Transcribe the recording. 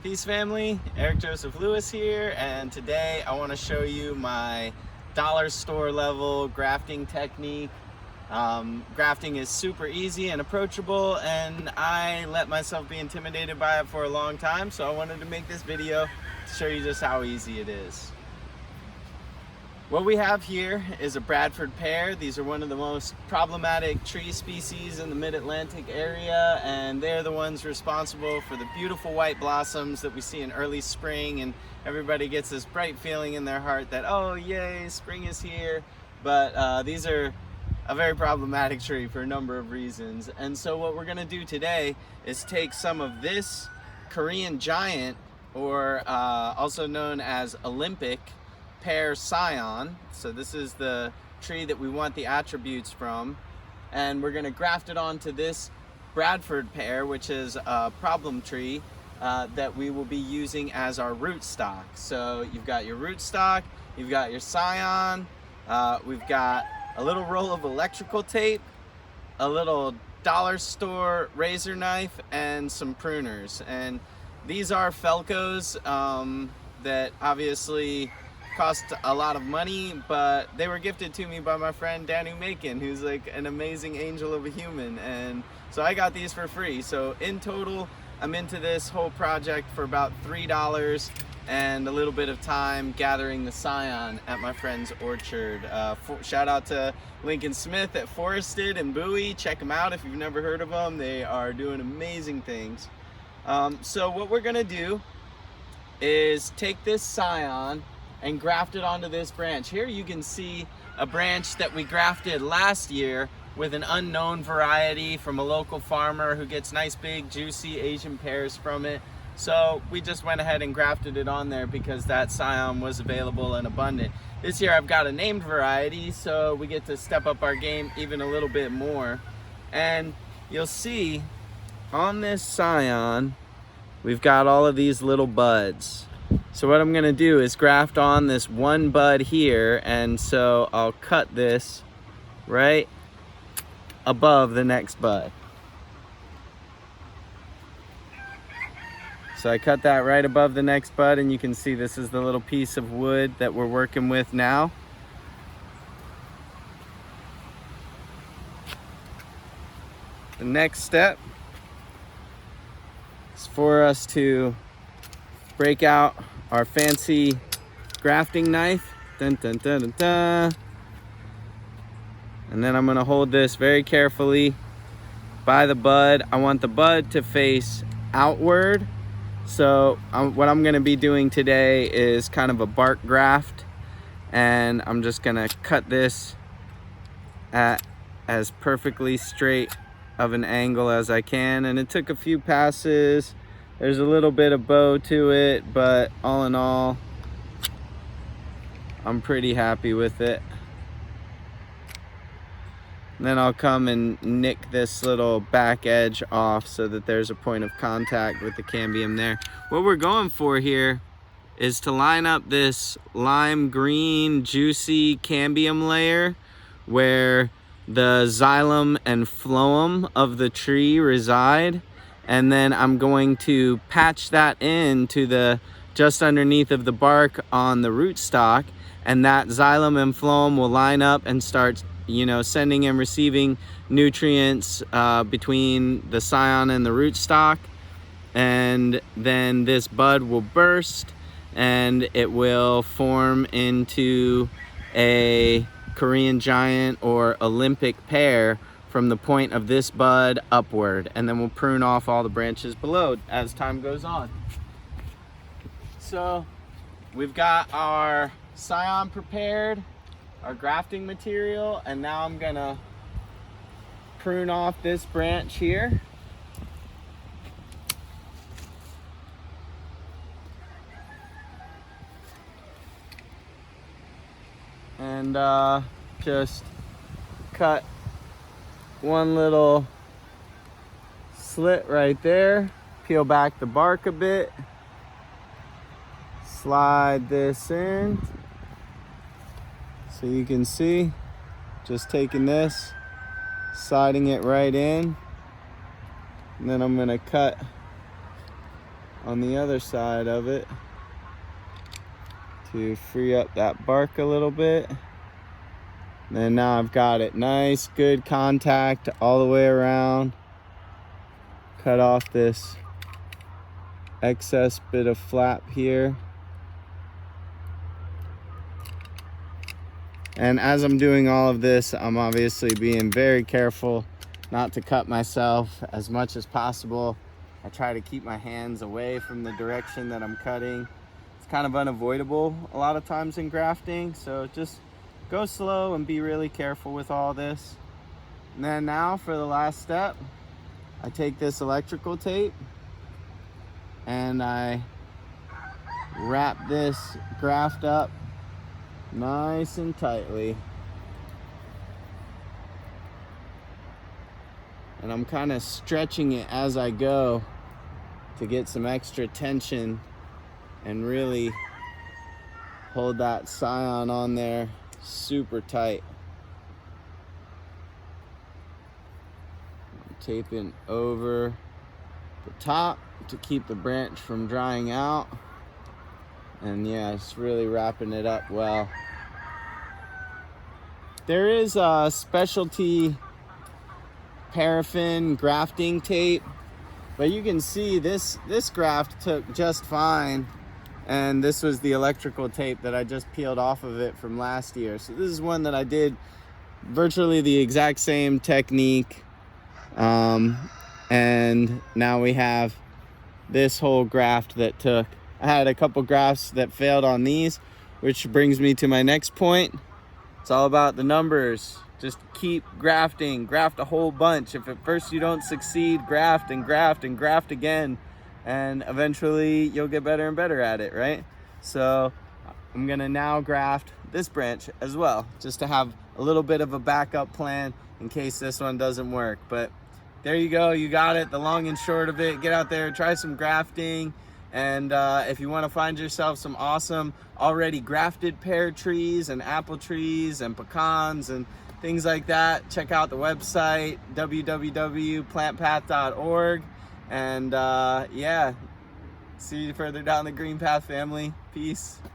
Peace family, Eric Joseph Lewis here, and today I want to show you my dollar store level grafting technique. Grafting is super easy and approachable, and I let myself be intimidated by it for a long time, so I wanted to make this video to show you just how easy it is. What we have here is a Bradford pear. These are one of the most problematic tree species in the mid-Atlantic area, and they're the ones responsible for the beautiful white blossoms that we see in early spring, and everybody gets this bright feeling in their heart that, oh yay, spring is here. But these are a very problematic tree for a number of reasons. And so what we're gonna do today is take some of this Korean giant, or also known as Olympic pear scion. So this is the tree that we want the attributes from, and we're going to graft it onto this Bradford pear, which is a problem tree that we will be using as our rootstock. So you've got your rootstock, you've got your scion, we've got a little roll of electrical tape, a little dollar store razor knife, and some pruners. And these are Felcos that obviously cost a lot of money, but they were gifted to me by my friend Danu Macon, who's like an amazing angel of a human, and so I got these for free. So in total, I'm into this whole project for about $3 and a little bit of time gathering the scion at my friend's orchard. Shout out to Lincoln Smith at Forested and Bowie. Check them out if you've never heard of them. They are doing amazing things. So what we're gonna do is take this scion and graft it onto this branch. Here you can see a branch that we grafted last year with an unknown variety from a local farmer who gets nice big juicy Asian pears from it. So we just went ahead and grafted it on there because that scion was available and abundant. This year I've got a named variety, so we get to step up our game even a little bit more. And you'll see on this scion we've got all of these little buds. So what I'm gonna do is graft on this one bud here, and so I'll cut this right above the next bud. So I cut that right above the next bud, and you can see this is the little piece of wood that we're working with now. The next step is for us to break out our fancy grafting knife. Dun, dun, dun, dun, dun. And then I'm gonna hold this very carefully by the bud. I want the bud to face outward. So what I'm gonna be doing today is kind of a bark graft, and I'm just gonna cut this at as perfectly straight of an angle as I can. And it took a few passes. There's a little bit of bow to it, but all in all, I'm pretty happy with it. And then I'll come and nick this little back edge off so that there's a point of contact with the cambium there. What we're going for here is to line up this lime green juicy cambium layer where the xylem and phloem of the tree reside. And then I'm going to patch that into the just underneath of the bark on the rootstock, and that xylem and phloem will line up and start, sending and receiving nutrients between the scion and the rootstock. And then this bud will burst, and it will form into a Korean giant or Olympic pear from the point of this bud upward, and then we'll prune off all the branches below as time goes on. So we've got our scion prepared, our grafting material, and now I'm gonna prune off this branch here. And just cut one little slit right there, peel back the bark a bit, slide this in so you can see, just taking this, sliding it right in, and then I'm gonna cut on the other side of it to free up that bark a little bit. And then now I've got it nice, good contact all the way around. Cut off this excess bit of flap here. And as I'm doing all of this, I'm obviously being very careful not to cut myself as much as possible. I try to keep my hands away from the direction that I'm cutting. It's kind of unavoidable a lot of times in grafting, so just go slow and be really careful with all this. And then now for the last step, I take this electrical tape and I wrap this graft up nice and tightly. And I'm kind of stretching it as I go to get some extra tension and really hold that scion on there super tight. I'm taping over the top to keep the branch from drying out. And yeah, it's really wrapping it up well. There is a specialty paraffin grafting tape, but you can see this graft took just fine, and this was the electrical tape that I just peeled off of it from last year. So this is one that I did virtually the exact same technique, and now we have this whole graft that took. I had a couple grafts that failed on these, which brings me to my next point. It's all about the numbers. Just keep grafting, graft a whole bunch. If at first you don't succeed, graft and graft and graft again, and eventually you'll get better and better at it, right? So I'm gonna now graft this branch as well, just to have a little bit of a backup plan in case this one doesn't work. But there you go, you got it, the long and short of it. Get out there, try some grafting. And if you want to find yourself some awesome already grafted pear trees and apple trees and pecans and things like that, check out the website www.plantpath.org. And yeah, see you further down the green path, family. Peace.